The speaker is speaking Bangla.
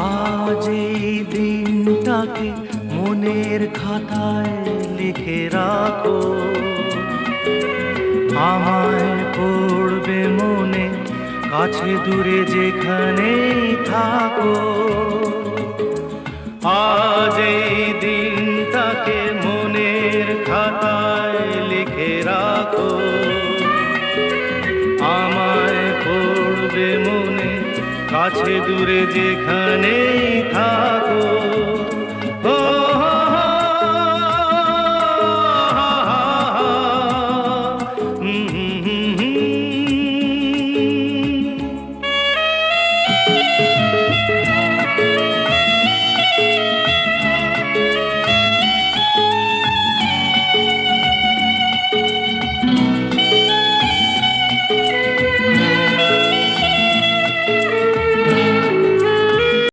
আজ এই দিনটাকে মনের খাতায় লিখে রাখো, আমায় পড়বে মনে, কাছে দূরে যেখানেই থাকো। আজ এই দিনটাকে মনের খাতায় লিখে রাখো, আমায় পড়বে মনে, কাছে দূরে যেখানে